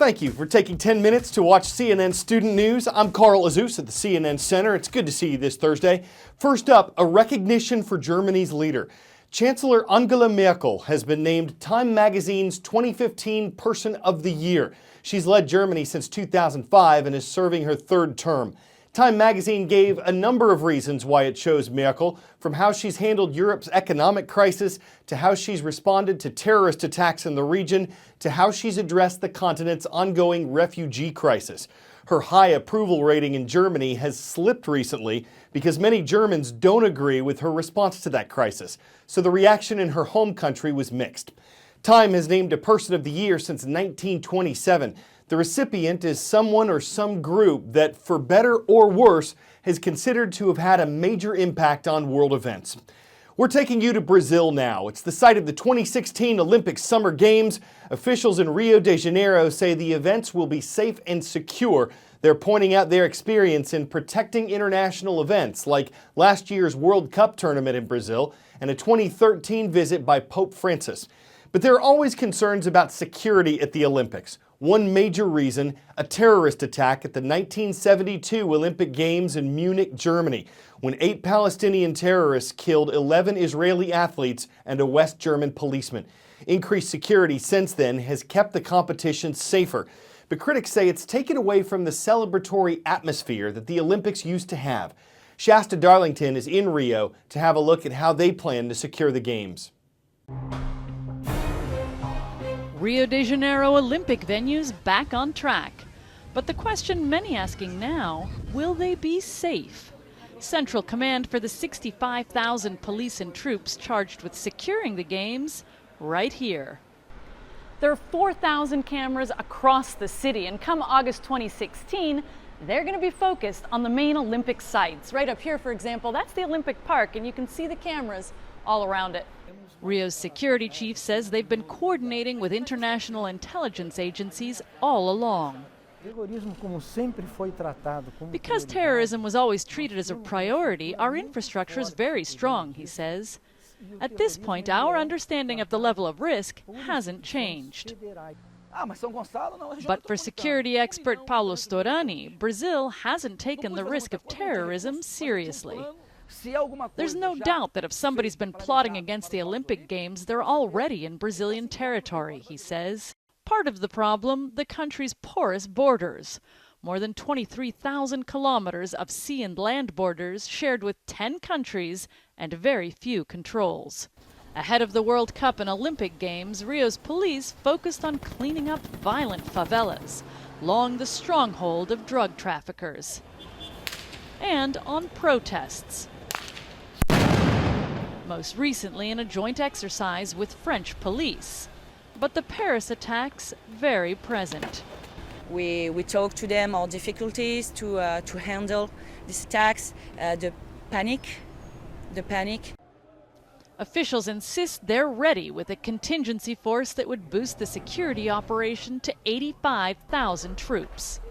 Thank you for taking 10 minutes to watch CNN Student News. I'm Carl Azuz at the CNN Center. It's good to see you this Thursday. First up, a recognition for Germany's leader. Chancellor Angela Merkel has been named Time Magazine's 2015 Person of the Year. She's led Germany since 2005 and is serving her third term. Time Magazine gave a number of reasons why it chose Merkel, from how she's handled Europe's economic crisis, to how she's responded to terrorist attacks in the region, to how she's addressed the continent's ongoing refugee crisis. Her high approval rating in Germany has slipped recently because many Germans don't agree with her response to that crisis, so the reaction in her home country was mixed. Time has named a Person of the Year since 1927. The recipient is someone or some group that, for better or worse, is considered to have had a major impact on world events. We're taking you to Brazil now. It's the site of the 2016 Olympic Summer Games. Officials in Rio de Janeiro say the events will be safe and secure. They're pointing out their experience in protecting international events, like last year's World Cup tournament in Brazil and a 2013 visit by Pope Francis. But there are always concerns about security at the Olympics. One major reason, a terrorist attack at the 1972 Olympic Games in Munich, Germany, when 8 Palestinian terrorists killed 11 Israeli athletes and a West German policeman. Increased security since then has kept the competition safer, but critics say it's taken away from the celebratory atmosphere that the Olympics used to have. Shasta Darlington is in Rio to have a look at how they plan to secure the Games. Rio de Janeiro Olympic venues back on track. But the question many asking now, will they be safe? Central command for the 65,000 police and troops charged with securing the Games, right here. There are 4,000 cameras across the city, and come August 2016, they're going to be focused on the main Olympic sites. Right up here, for example, that's the Olympic Park, and you can see the cameras all around it. Rio's security chief says they've been coordinating with international intelligence agencies all along. Because terrorism was always treated as a priority, our infrastructure is very strong, he says. At this point, our understanding of the level of risk hasn't changed. But for security expert Paulo Storani, Brazil hasn't taken the risk of terrorism seriously. There's no doubt that if somebody's been plotting against the Olympic Games, they're already in Brazilian territory, he says. Part of the problem, the country's porous borders. More than 23,000 kilometers of sea and land borders shared with 10 countries and very few controls. Ahead of the World Cup and Olympic Games, Rio's police focused on cleaning up violent favelas, long the stronghold of drug traffickers, and on protests. Most recently in a joint exercise with French police. But the Paris attacks very present. We talk to them our difficulties to handle these attacks, the panic. Officials insist they're ready with a contingency force that would boost the security operation to 85,000 troops,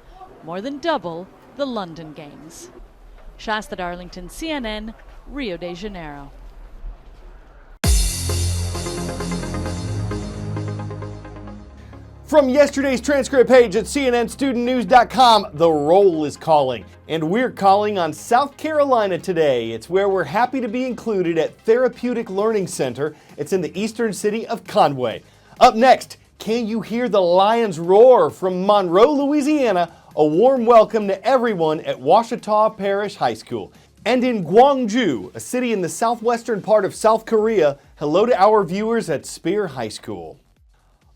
more than double the London Games. Shasta Darlington, CNN, Rio de Janeiro. From yesterday's transcript page at cnnstudentnews.com, the roll is calling. And we're calling on South Carolina today. It's where we're happy to be included at Therapeutic Learning Center. It's in the eastern city of Conway. Up next, can you hear the lions roar from Monroe, Louisiana? A warm welcome to everyone at Ouachita Parish High School. And in Gwangju, a city in the southwestern part of South Korea, hello to our viewers at Spear High School.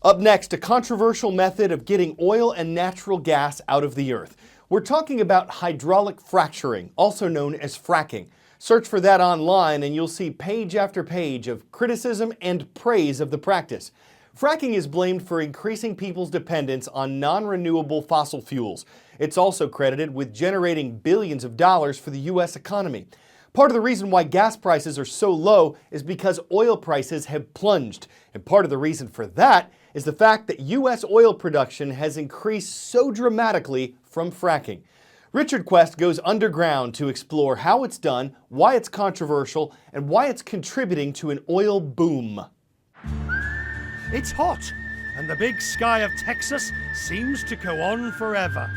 Up next, a controversial method of getting oil and natural gas out of the earth. We're talking about hydraulic fracturing, also known as fracking. Search for that online and you'll see page after page of criticism and praise of the practice. Fracking is blamed for increasing people's dependence on non-renewable fossil fuels. It's also credited with generating billions of dollars for the U.S. economy. Part of the reason why gas prices are so low is because oil prices have plunged. And part of the reason for that is the fact that U.S. oil production has increased so dramatically from fracking. Richard Quest goes underground to explore how it's done, why it's controversial, and why it's contributing to an oil boom. It's hot. And the big sky of Texas seems to go on forever,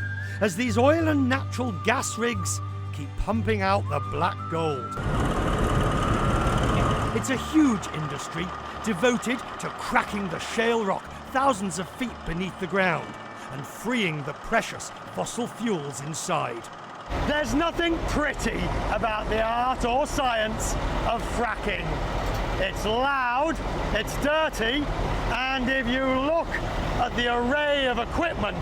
as these oil and natural gas rigs keep pumping out the black gold. It's a huge industry devoted to cracking the shale rock thousands of feet beneath the ground and freeing the precious fossil fuels inside. There's nothing pretty about the art or science of fracking. It's loud, it's dirty, and if you look at the array of equipment,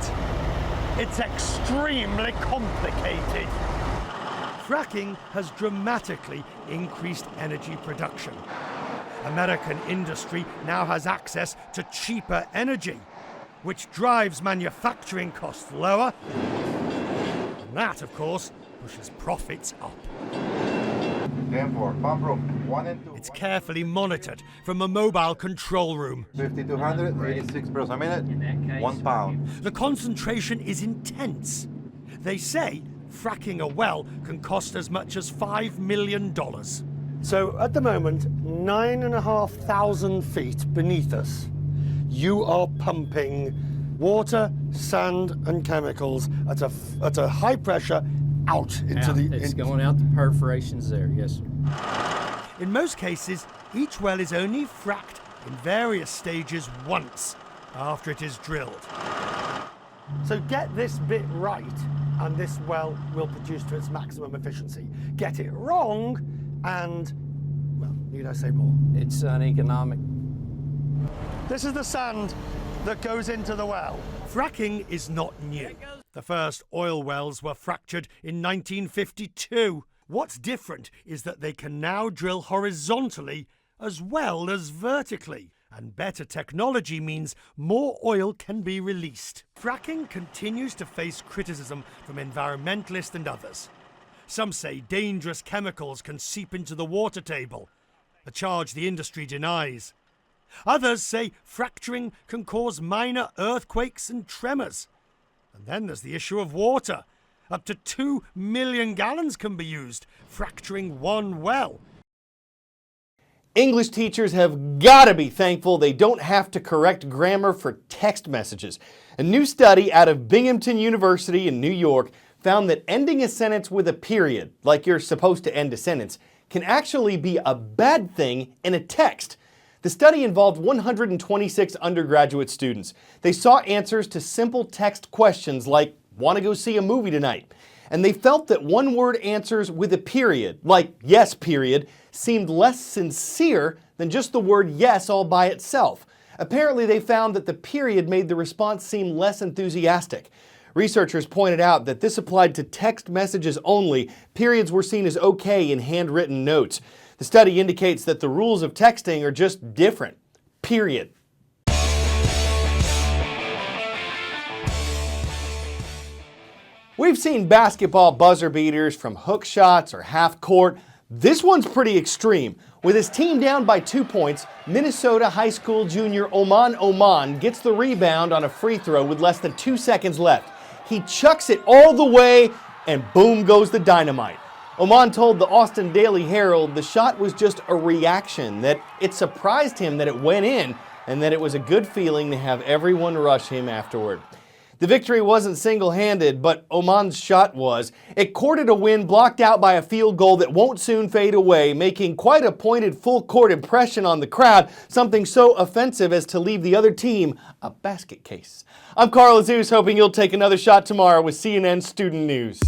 it's extremely complicated. Fracking has dramatically increased energy production. American industry now has access to cheaper energy, which drives manufacturing costs lower, and that, of course, pushes profits up. Pump room 1 and 2. It's carefully monitored from a mobile control room. 5,200, 86 barrels a minute, 1 pound. The concentration is intense. They say fracking a well can cost as much as $5 million. So at the moment, 9,500 feet beneath us, you are pumping water, sand and chemicals at a high pressure out into the... It's going out the perforations there, yes, sir. In most cases, each well is only fracked in various stages once after it is drilled. So get this bit right, and this well will produce to its maximum efficiency. Get it wrong, and, well, need I say more? It's uneconomic. This is the sand that goes into the well. Fracking is not new. The first oil wells were fractured in 1952. What's different is that they can now drill horizontally as well as vertically. And better technology means more oil can be released. Fracking continues to face criticism from environmentalists and others. Some say dangerous chemicals can seep into the water table, a charge the industry denies. Others say fracturing can cause minor earthquakes and tremors. And then there's the issue of water. Up to 2 million gallons can be used, fracturing one well. English teachers have got to be thankful they don't have to correct grammar for text messages. A new study out of Binghamton University in New York found that ending a sentence with a period, like you're supposed to end a sentence, can actually be a bad thing in a text. The study involved 126 undergraduate students. They saw answers to simple text questions like, "Want to go see a movie tonight?" And they felt that one-word answers with a period, like "yes, period," seemed less sincere than just the word yes all by itself. Apparently, they found that the period made the response seem less enthusiastic. Researchers pointed out that this applied to text messages only. Periods were seen as okay in handwritten notes. The study indicates that the rules of texting are just different. Period. We've seen basketball buzzer beaters from hook shots or half court. This one's pretty extreme. With his team down by 2 points, Minnesota high school junior Oman gets the rebound on a free throw with less than 2 seconds left. He chucks it all the way, and boom goes the dynamite. Oman told the Austin Daily Herald the shot was just a reaction, that it surprised him that it went in, and that it was a good feeling to have everyone rush him afterward. The victory wasn't single-handed, but Oman's shot was. It courted a win blocked out by a field goal that won't soon fade away, making quite a pointed full-court impression on the crowd, something so offensive as to leave the other team a basket case. I'm Carl Azuz, hoping you'll take another shot tomorrow with CNN Student News.